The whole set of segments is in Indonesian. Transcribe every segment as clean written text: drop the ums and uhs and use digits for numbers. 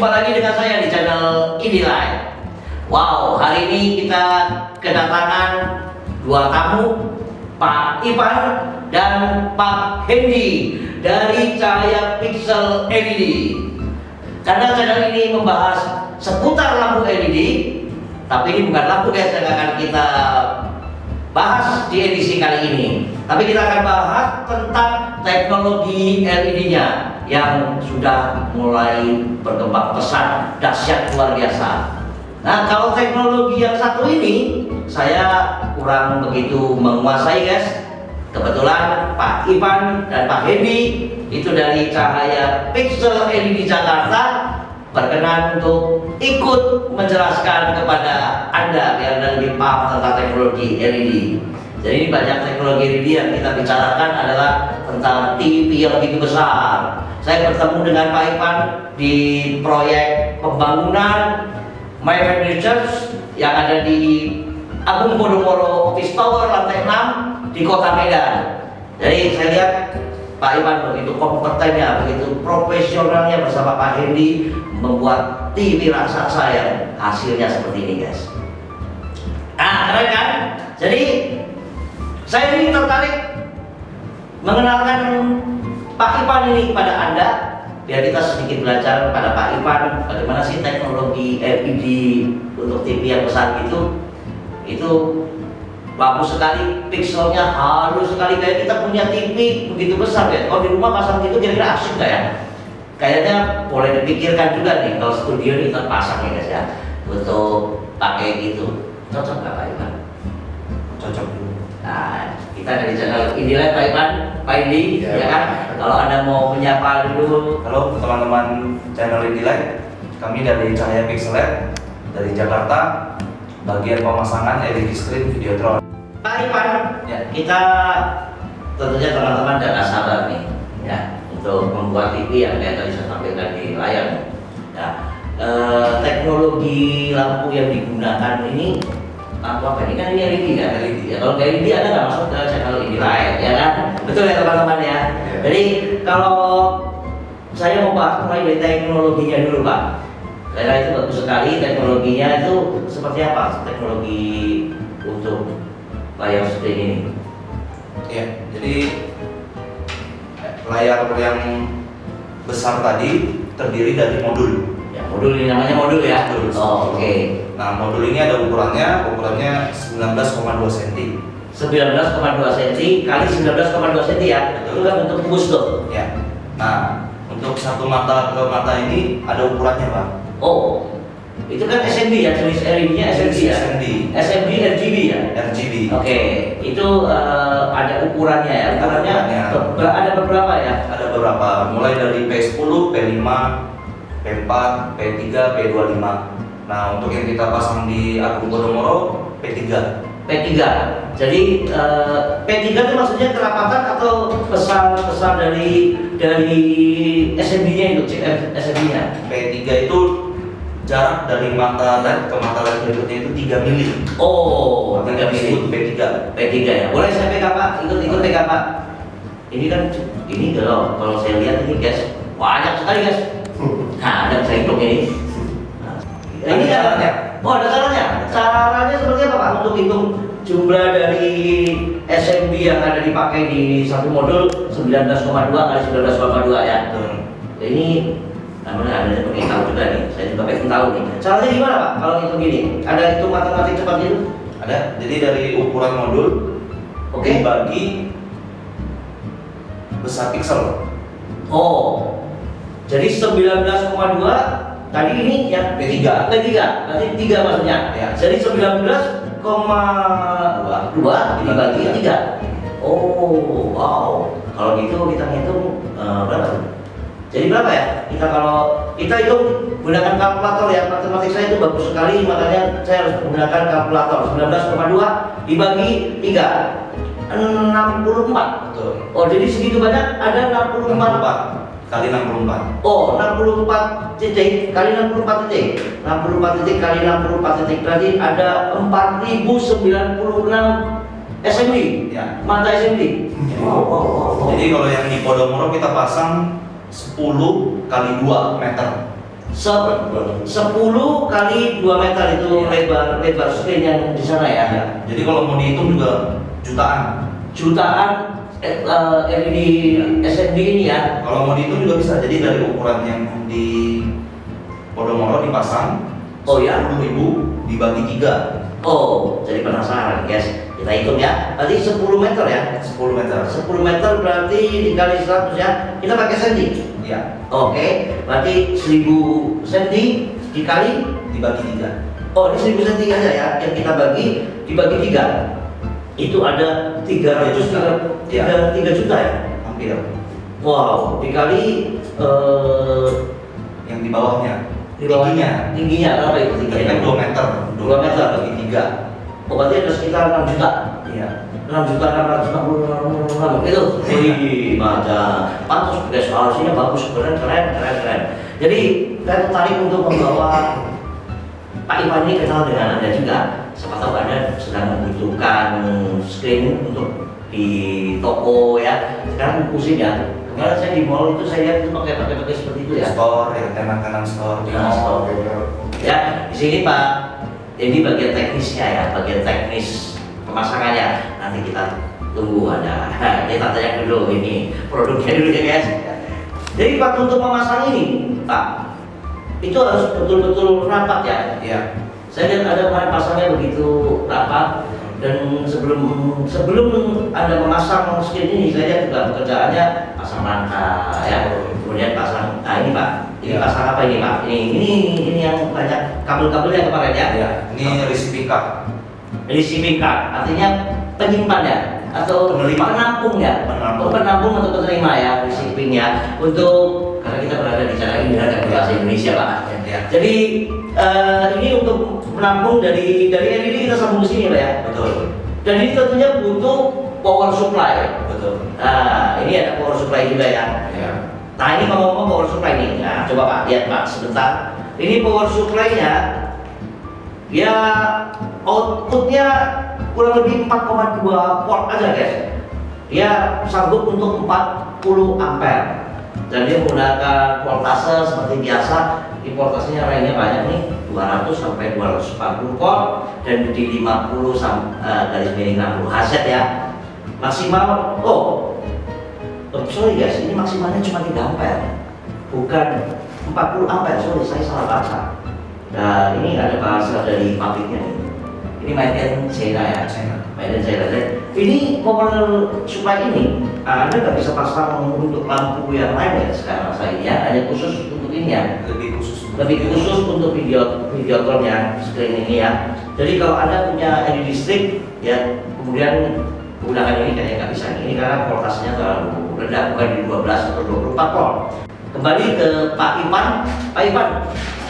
jumpa lagi dengan saya di channel Indilight. Wow, hari ini kita kedatangan dua tamu, Pak Ivan dan Pak Hendy dari Cahaya Pixel LED. Karena channel ini membahas seputar lampu LED, tapi ini bukan lampu guys yang akan kita bahas di edisi kali ini. Tapi kita akan bahas tentang teknologi LED-nya yang sudah mulai berkembang pesat, dahsyat, luar biasa. Nah, kalau teknologi yang satu ini saya kurang begitu menguasai guys. Kebetulan Pak Ivan dan Pak Hendy itu dari Cahaya Pixel LED Jakarta berkenan untuk ikut menjelaskan kepada Anda biar Anda lebih paham tentang teknologi LED. Jadi banyak teknologi LED yang kita bicarakan adalah tentang TV yang begitu besar. Saya bertemu dengan Pak Ivan di proyek pembangunan My Family Church yang ada di Agung Podomoro Office Tower lantai 6 di Kota Medan. Jadi saya lihat Pak Ivan begitu kompetennya, begitu profesionalnya bersama Pak Hendy membuat TV raksasa yang hasilnya seperti ini guys. Ah, keren kan? Jadi saya ini tertarik mengenalkan Pak Ivan ini kepada Anda biar kita sedikit belajar pada Pak Ivan bagaimana sih teknologi LED untuk TV yang besar itu bagus sekali, pixelnya halus sekali, kayak kita punya TV begitu besar ya. Kalau di rumah pasang gitu kira-kira asik nggak ya? Kayaknya boleh dipikirkan juga nih kalau studio ini kita pasang ya guys ya, untuk pakai gitu. Cocok nggak Pak Ivan? Cocok dulu. Nah, kita dari channel Indilight Pak Ivan, Pak Hendy, ya kan? Kalau Anda mau menyapa dulu. Halo teman-teman channel Indilight, kami dari Cahaya Pixel LED dari Jakarta, bagian pemasangan LED screen Videotron. Pak Ivan, ya, kita tentunya teman-teman dan sahabat nih, ya, untuk membuat TV yang tadi saya tampilkan di layar. Ya, teknologi lampu yang digunakan ini lampu apa ini kan ini LED ya, LED ya. Kalau LED ada nggak masuk ke channel Indilight ya kan? Betul ya teman-teman ya. Jadi kalau saya mau bahas mulai dari teknologinya dulu Pak. Karena itu bagus sekali teknologinya itu seperti apa? Teknologi untuk layar screen ini. Ya, jadi layar yang besar tadi terdiri dari modul. Ya, modul ini namanya modul ya. Modul. Oh, oke. Nah, modul ini ada ukurannya 19,2 cm. 19,2 cm kali 19,2 cm ya. Itu kan bentuk kubus tuh. Ya. Nah, untuk satu mata ke mata ini ada ukurannya Pak. Oh, itu kan SMD ya, jenis LED-nya SMD ya. SMD RGB ya. RGB. Oke, itu ada ukurannya ya. Ukurannya ada beberapa ya. Ada beberapa, mulai dari P10, P5, P4, P3, P25. Nah, untuk yang kita pasang di Agung Podomoro P3. P3. Jadi P3 itu maksudnya kerapatan atau besar dari SMD-nya itu, chip SMD-nya. P3 itu jarak dari mata LED ke mata LED berikutnya itu 3 mili. Oh, 3 mili. Disebut P3. P3 ya. Boleh saya pegang Pak? Ikut pegang Pak. Ini kan ini kalau saya lihat ini guys, banyak sekali guys. Nah, ada saya hitung ini. Nah, ini caranya. Oh, ada caranya. Caranya seperti apa Pak untuk hitung jumlah dari SMD yang ada dipakai di satu modul 19,2 kali 19,2 ya. Ini namanya ada pengen tahu juga nih. Saya juga pengen tahu nih. Caranya gimana Pak? Kalau hitung gini, ada hitung matematik cepat itu? Ada. Jadi dari ukuran modul, Oke. dibagi besar pixel. Oh, jadi 19,2 tadi ini yang P3. Berarti 3 maksudnya. Ya. Jadi 19,2 dibagi 3. Oh, wow. Kalau gitu kita hitung berapa tuh? Jadi berapa ya? Kalau kita hitung gunakan kalkulator ya, matematik saya itu bagus sekali, makanya saya harus menggunakan kalkulator. 19,2 dibagi 3, 64. Betul. Oh, jadi segitu banyak ada 64 kali 64. Oh, 64 titik kali 64 titik. 64 titik kali 64 titik berarti ada 4096 SMD. Ya. Mata SMD. Jadi kalau yang di Podomoro kita pasang 10 kali 2 meter. 10 kali 2 meter itu lebar screen yang di sana ya. Ya. Jadi kalau mau dihitung juga jutaan LED SMD ini ya. Kalau mau dihitung juga bisa. Jadi dari ukuran yang di Podomoro dipasang, Oh ya, 10.000 dibagi 3. oh jadi penasaran guys. Kita hitung ya. Berarti 10 meter ya. 10 meter. 10 meter berarti dikali 100 ya. Kita pakai senti. Ya. Oke, berarti 1000 senti dikali. Dibagi 3. Oh, ini 1000 senti aja ya. Yang kita bagi dibagi 3. Itu ada 3 juta ya. Hampir. Wow, dikali Yang di bawahnya. di bawahnya. Tingginya berapa itu Tadi tingginya? kan 2 meter. 2 meter. Bagi 3. Oh, berarti ada sekitar 6 juta. Iya. 6.666 itu. Wih, macam pantas guys, solusinya bagus, keren. Jadi saya tertarik untuk membawa Pak Iwan ini kenal dengan Anda juga. Siapa tahu Anda sedang membutuhkan screen untuk di toko ya. Sekarang pusing ya. Kemarin saya di mall itu saya lihat itu pakai seperti itu ya. Store, ya, kanan store, di mall. Ya, di sini Pak, ini bagian teknisnya ya, bagian teknis pemasangannya. Nanti kita tunggu Anda. Kita tanya dulu ini produknya dulu ya guys. Jadi Pak, untuk memasang ini Pak, itu harus betul-betul rapat ya. Iya. Saya lihat ada kemarin pasangnya begitu rapat, dan sebelum Anda memasang screen ini, saya lihat juga pekerjaannya pasang rangka ya, kemudian pasang. Nah ini Pak, ini Ya. pasang apa ini Pak? Ini yang banyak kabel-kabelnya kemarin ya. Iya. Ini receiving card. Receiving card artinya penyimpan ya, atau Penerima. penampung ya. Penampung. Penampung atau penerima ya, receivingnya untuk, karena kita berada di sana ini ada bahasa Indonesia Pak. Ya. Jadi ini untuk menampung dari LED kita sambung ke sini Pak ya. Betul. Dan ini tentunya butuh power supply. Betul. Nah, ini ada power supply juga ya. Iya. Nah, ini ngomong-ngomong power supply nih. Nah, coba Pak lihat Pak sebentar. Ini power supply-nya ya outputnya kurang lebih 4,2 volt aja guys. Dia sanggup untuk 40 ampere. Dan dia menggunakan voltase seperti biasa. Di voltasenya range-nya banyak nih, 200 sampai 240 volt, dan di 50 garis miring 60 Hz ya. Maksimal, sorry guys, ini maksimalnya cuma 3 ampere, bukan 40 ampere. Sorry, saya salah baca. Nah, ini ada bahasa dari pabriknya nih. Ini made in China ya. Made in China. Ini power supply ini Anda nggak bisa pasang untuk lampu yang lain ya sekarang saya ya, hanya khusus untuk ini ya. Lebih khusus Untuk video callnya screen ini ya. Jadi kalau Anda punya LED listrik ya, kemudian menggunakan ini kayaknya nggak bisa ini karena voltasenya terlalu rendah, bukan di 12 atau 24 volt. Kembali ke Pak Ipan. Pak Ipan,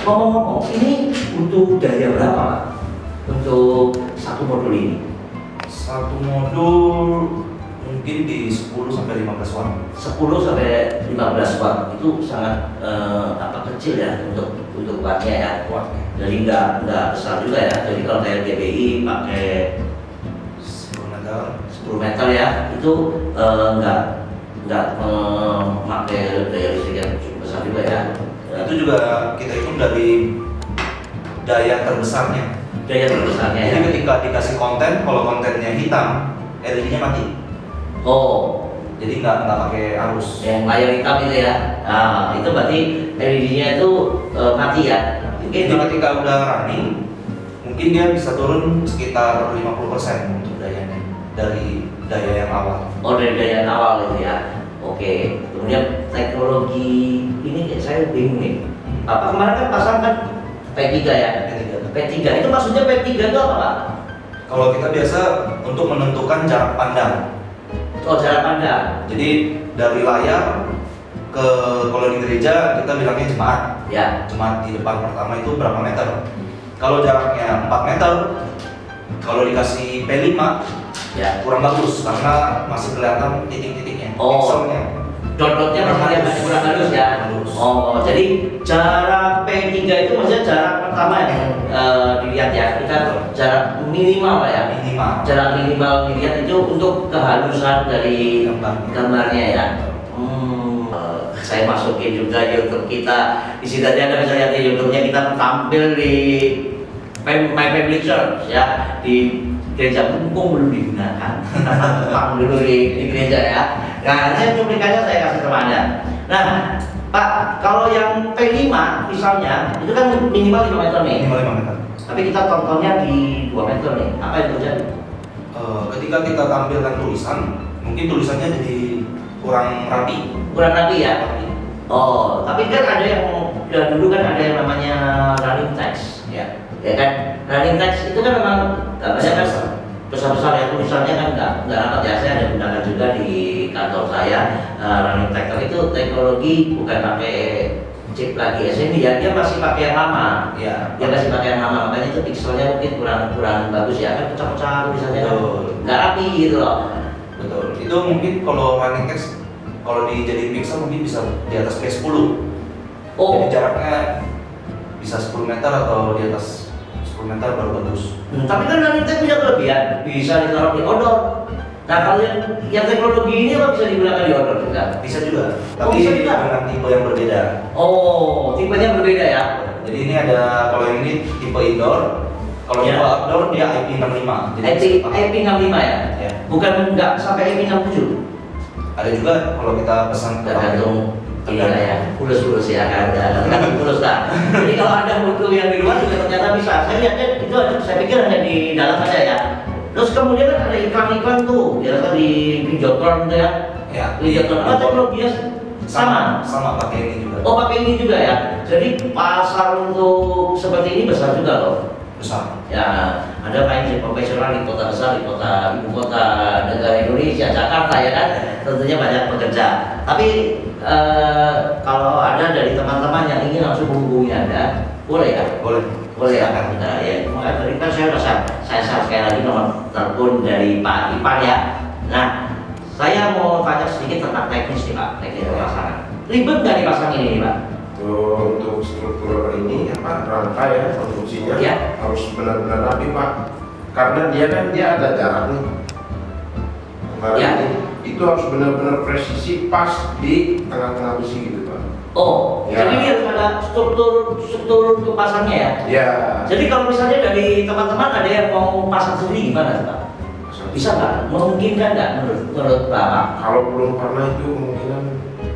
ngomong-ngomong, ini butuh daya berapa Pak untuk satu modul ini? Satu modul mungkin di 10 sampai 15 watt. 10 sampai 15 watt itu sangat kecil ya untuk wattnya ya. Jadi nggak besar juga ya. Jadi kalau kayak GBI pakai 10 meter ya, itu nggak memakai daya listrik yang cukup besar juga ya. Itu juga kita hitung dari daya terbesarnya. Daya terbesarnya ya. Jadi ketika dikasih konten, kalau kontennya hitam, LED-nya mati. Oh, Jadi nggak pakai arus. yang layar hitam itu ya. Nah, itu berarti LED-nya itu mati ya. Jadi ketika udah running, mungkin dia bisa turun sekitar 50% untuk dayanya dari daya yang awal. Oh, dari daya yang awal itu ya. Oke. Kemudian teknologi ini kayak saya bingung nih. Apa kemarin kan pasang kan P3 ya? P3 itu maksudnya P3 itu apa Pak? Kalau kita biasa untuk menentukan jarak pandang. Oh, jarak pandang. Jadi dari layar ke, kalau di gereja kita bilangnya jemaat. Ya. Jemaat di depan pertama itu berapa meter? Kalau jaraknya 4 meter, kalau dikasih P5 Ya. kurang bagus karena masih kelihatan titik-titiknya. Oh. Pixelnya. Dot-dotnya masih kurang halus ya. Halus. Oh, jadi jarak P3 itu maksudnya jarak pertama yang dilihat ya. Kita jarak minimal Pak ya. Minimal. Jarak minimal dilihat itu untuk kehalusan dari gambarnya ya. saya masukin juga YouTube kita. Di situ aja Anda bisa lihat di YouTube-nya kita tampil di My Family Church ya, di gereja mumpung belum digunakan. Kita tampil dulu di gereja ya. Nah, saya cuplikannya saya kasih ke Anda. Nah, Pak, kalau yang P5 misalnya itu kan minimal 5 meter nih. Minimal 5 meter. Tapi kita tontonnya di 2 meter nih. Apa yang terjadi? Ketika kita tampilkan tulisan, mungkin tulisannya jadi kurang rapi. Kurang rapi ya? Oh, tapi kan ada yang dulu kan ada yang namanya running text, ya kan? Running text itu kan memang banyak kan besar-besar ya, tulisannya kan nggak rapat ya. Saya ada gunakan juga di kantor saya running text itu teknologi bukan pakai chip lagi SMI ya, dia masih pakai yang lama. Ya. Dia masih pakai yang lama, makanya itu pixelnya mungkin kurang bagus ya, kan pecah-pecah tulisannya kan nggak rapi gitu loh. Betul. Itu mungkin kalau running text kalau dijadiin pixel mungkin bisa di atas P10. Oh. Jadi jaraknya bisa 10 meter atau di atas 10 meter baru bagus. Tapi kan running text punya kelebihan, bisa ditaruh di odor. Nah kalau yang teknologi ini apa bisa digunakan di odor juga? Bisa juga. Oh, Tapi bisa juga? dengan tipe yang berbeda. Oh, tipenya berbeda ya? Jadi ini ada, kalau yang ini tipe indoor, kalau Ya. tipe outdoor dia IP65. IP65 ya? Ya. Bukan nggak sampai IP67? Ada juga kalau kita pesan ke Tergantung iya ya, fulus ya kan, tergantung fulus lah. Jadi kalau ada buku yang di luar juga ternyata bisa. Saya lihatnya itu saya pikir hanya di dalam aja ya. Terus kemudian kan ada iklan-iklan tuh, biasa di Videotron tuh ya. Ya. Videotron apa teknologinya sama? Sama pakai ini juga. Oh pakai ini juga ya. Jadi pasar untuk seperti ini besar juga loh. Besar. Ya, ada main di profesional di kota besar, di kota ibu kota negara Indonesia, Jakarta ya kan, tentunya banyak pekerja. Tapi kalau ada dari teman-teman yang ingin langsung menghubungi Anda, boleh kan? Boleh. Boleh ya kan? Nah, ya, makanya tadi kan saya udah saya sekali lagi nomor telepon dari Pak Ipan ya. Nah, saya mau tanya sedikit tentang teknis nih Pak, teknis pemasangan. Ribet nggak dipasang ini Pak? Untuk struktur ini apa rangka ya konstruksinya Ya. harus benar-benar rapi Pak, karena dia ada jarak nih. Kemarin Ya. itu harus benar-benar presisi pas di tengah-tengah besi gitu Pak. Oh, Ya. jadi ini harus ada struktur untuk pasangnya ya? Ya. Jadi kalau misalnya dari teman-teman ada yang mau pasang sendiri gimana Pak? Bisa nggak? Memungkinkan nggak menurut Bapak? Kalau belum pernah itu kemungkinan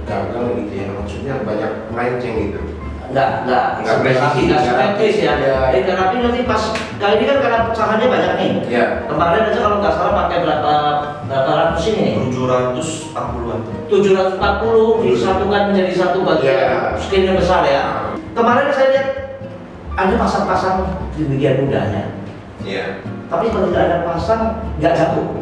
gagal gitu ya, maksudnya banyak melenceng gitu. Nggak presisi, nggak ya. simetris ya. Ya. Tapi nanti pas kali ini kan karena pecahannya banyak nih. Ya. Kemarin aja kalau nggak salah pakai berapa ratus ini? 740-an. 740 disatukan menjadi satu bagian Ya. skin yang besar ya. Kemarin saya lihat ada pasang-pasang di bagian mudahnya. Ya. Tapi kalau tidak ada pasang nggak jatuh.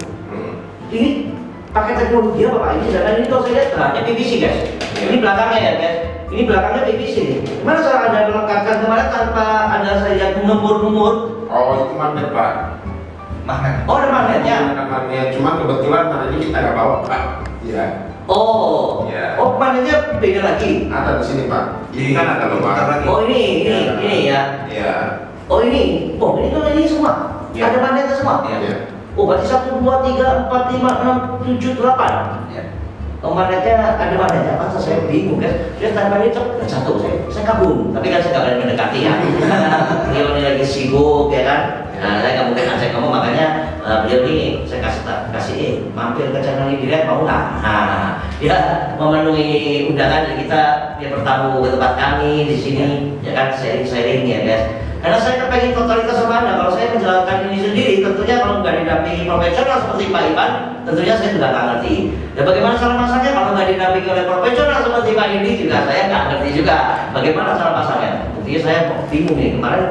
Ini pakai teknologi apa Pak? Ini sedangkan ini kalau saya lihat bahannya PVC guys. Ini belakangnya ya guys. Ini belakangnya PVC. Gimana cara Anda melengkapkan kemarin tanpa Anda saya lihat mengemur-ngemur? Oh itu magnet Pak. Magnet. Oh ada magnetnya. Magnetnya, cuman kebetulan hari ini kita nggak bawa Pak. Ya. Oh. Ya. Oh magnetnya beda lagi. Ada di sini Pak. Ini kan ada loh Pak. Bentar lagi. Oh ini ya. Ya. Oh ini. Oh ini semua. Ya. Ada magnetnya semua. Ya. Oh berarti 1, 2, 3, 4, 5, 6, 7, 8. Ya. Oh magnetnya ada magnetnya apa? Saya bingung guys. Dia tanpa ini jatuh. Saya kagum. Tapi kan saya nggak berani mendekati ya. Beliau ini lagi sibuk ya kan. Nah saya nggak mungkin ajak kamu makanya beliau ini saya kasih mampir ke channel ini dilihat mau nggak? Nah dia memenuhi undangan dari kita, dia bertamu ke tempat kami di sini ya kan, sharing ya guys. Karena saya kepengen totalitas sama Anda. Kalau saya menjalankan ini sendiri, tentunya kalau nggak didampingi profesional seperti Pak Ipan, tentunya saya juga nggak ngerti. Dan bagaimana cara masaknya kalau nggak didampingi oleh profesional seperti Pak ini juga saya nggak ngerti juga. Bagaimana cara masaknya? Buktinya saya bingung nih kemarin.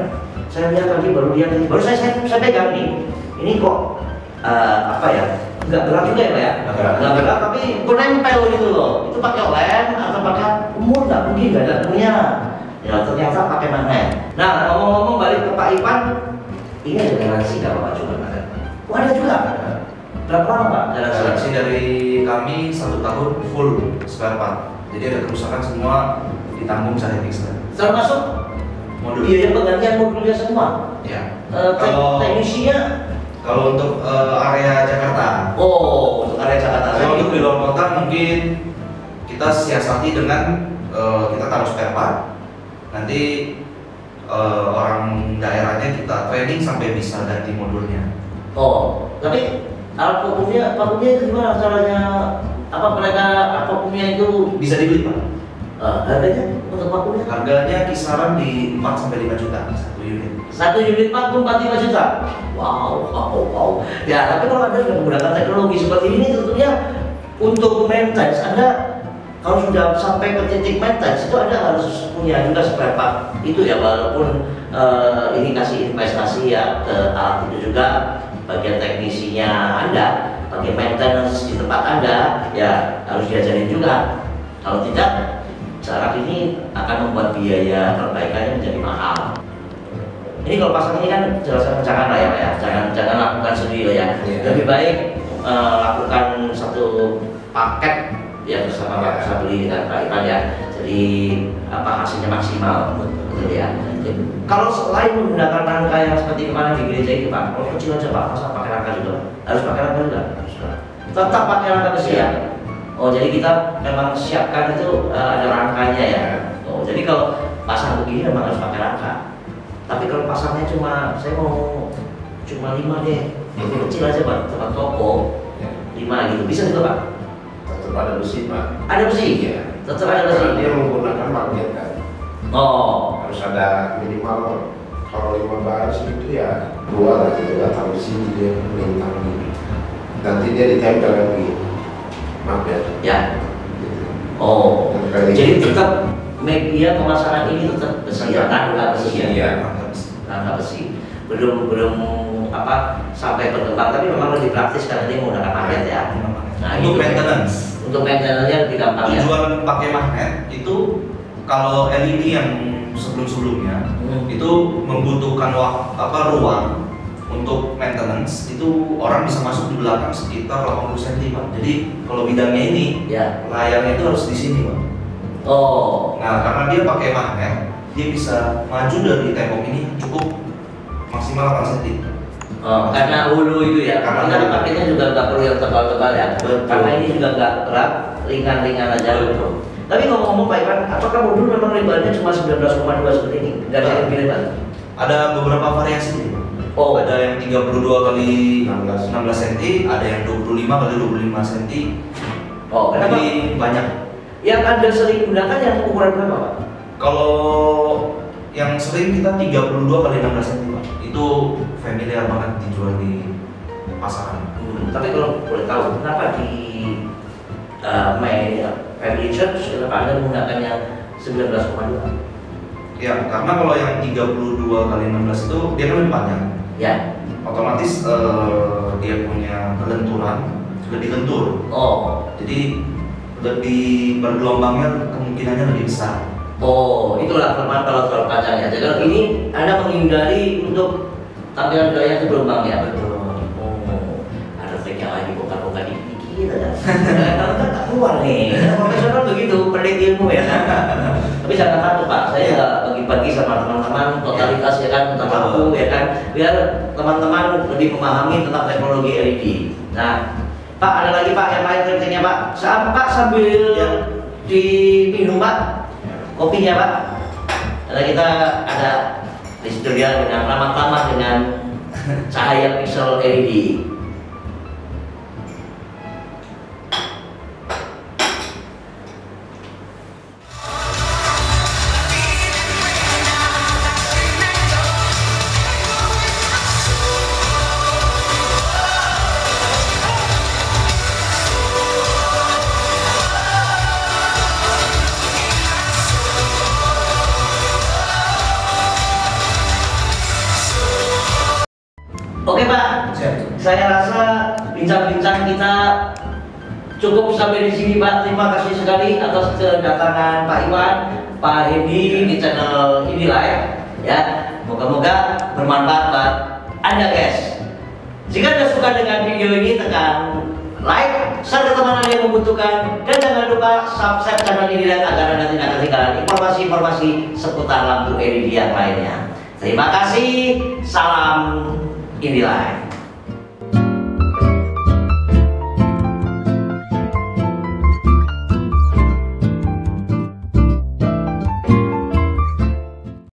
Saya lihat tadi baru saya pegang nih. Ini kok apa ya? Nggak berat juga ya Pak ya? Nggak berat tapi kok nempel gitu loh. Itu pakai lem atau pakai umur nggak mungkin nggak ada punya. Ya ternyata pakai magnet. Nah ngomong-ngomong balik ke Pak Ipan, ini ada garansi nggak Pak coba magnet? Oh ada juga. Berapa lama Pak garansi? Garansi dari kami 1 tahun full spare part. Jadi ada kerusakan semua ditanggung secara ekstra. Termasuk Modul. biaya penggantian modulnya semua. Ya. Kalau Teknisinya? Kalau untuk area Jakarta. Oh untuk area Jakarta. Kalau untuk di luar kota mungkin kita siasati dengan kita taruh spare part. Nanti orang daerahnya kita training sampai bisa ganti modulnya. Oh, tapi alat vakumnya itu gimana caranya? Apa mereka vakumnya itu Bisa dibeli Pak. harganya untuk vakumnya? Harganya kisaran di 4 sampai 5 juta satu unit. Satu unit vakum 45 juta. Wow. Ya, tapi kalau Anda sudah menggunakan teknologi seperti ini, tentunya untuk maintenance Anda kalau sudah sampai ke titik maintenance itu Anda harus punya juga spare part itu ya, walaupun ini kasih investasi ya ke alat itu juga, bagian teknisinya Anda, bagian maintenance di tempat Anda ya harus diajarin juga. Kalau tidak, cara ini akan membuat biaya perbaikannya menjadi mahal. Ini kalau pasang ini kan jangan lah ya, jangan lakukan sendiri lah ya. Lebih baik lakukan satu paket ya bersama Pak Sabli dan Pak Ipan ya. Jadi hasilnya maksimal, betul ya. Jadi, kalau selain menggunakan rangka yang seperti kemarin di gereja itu Pak, kalau kecil aja Pak, masa pakai rangka juga? Harus pakai rangka juga? Tetap pakai rangka besi ya. Oh, jadi kita memang siapkan itu ada rangkanya ya. Oh, jadi kalau pasang begini memang harus pakai rangka. Tapi kalau pasangnya saya mau cuma 5 deh, kecil aja Pak, tempat toko 5 gitu, bisa juga Pak? Tetap ada besi Pak. Ada besi? Iya. Tetap ada besi? Karena dia menggunakan magnet kan. Oh. Harus ada minimal, kalau 5 baris itu ya 2 lah gitu, datang besi dia melintang gitu. Nanti dia ditempel lagi magnet. Ya. Gitu. Oh. Jadi Gitu. tetap media pemasaran ini tetap besi ya, rangka besi ya. Iya. Rangka besi. Belum sampai berkembang, tapi memang lebih praktis karena dia menggunakan magnet ya. Nah, Untuk itu maintenance. Untuk maintenance-nya lebih gampang ya. Tujuan pakai magnet itu kalau LED yang sebelum-sebelumnya itu membutuhkan ruang untuk maintenance, itu orang bisa masuk di belakang sekitar 80 cm Pak. Jadi kalau bidangnya ini Ya. layarnya itu harus di sini Pak. Oh. Nah, karena dia pakai magnet, dia bisa maju dari tembok ini cukup maksimal 8 cm. Oh, karena hulu itu ya, karena paketnya juga nggak perlu yang tebal-tebal ya. Betul. Karena ini juga nggak berat, ringan-ringan aja. Betul. Tapi ngomong-ngomong Pak Iwan, apakah modul memang lebarnya cuma 19,2 seperti ini? Nggak ada yang lebih lebar? Ada beberapa variasi nih Pak. Oh. Ada yang 32 kali 16 cm, ada yang 25 kali 25 cm. Oh, kenapa? Jadi banyak. Yang Anda sering gunakan yang ukuran berapa Pak? Kalau yang sering kita 32 kali 16 cm Pak. Itu familiar banget dijual di pasaran. Tapi kalau boleh tahu, kenapa di Family Church kenapa Anda menggunakan yang 19,2? Ya, karena kalau yang 32 kali 16 itu dia kan lebih panjang. Ya. Otomatis dia punya kelenturan, lebih lentur. Oh. Jadi lebih bergelombangnya kemungkinannya lebih besar. Oh, itulah kelemahan kalau terlalu panjang ya. Jadi kalau ini Anda menghindari untuk tampilan gaya itu gelombang ya. Betul. Oh, ada triknya lagi, bukan dikit aja. Kalau kan tak keluar nih. Profesional begitu, peneliti ilmu ya kan. Tapi jangan takut Pak, saya bagi-bagi sama teman-teman totalitas ya kan, tentang lampu ya kan, biar teman-teman lebih memahami tentang teknologi LED. Nah, Pak ada lagi Pak yang lain triknya Pak. Pak sambil diminum Pak kopinya Pak. Karena kita ada di studio dengan ramah-ramah dengan cahaya pixel LED. Oke Pak, saya rasa bincang-bincang kita cukup sampai di sini Pak. Terima kasih sekali atas kedatangan Pak Iwan, Pak Hendi di channel ini live ya. Moga-moga bermanfaat buat Anda guys. Jika Anda suka dengan video ini, tekan like, share ke teman Anda yang membutuhkan, dan jangan lupa subscribe channel ini agar Anda tidak ketinggalan informasi-informasi seputar lampu LED yang lainnya. Terima kasih, salam Indie Live.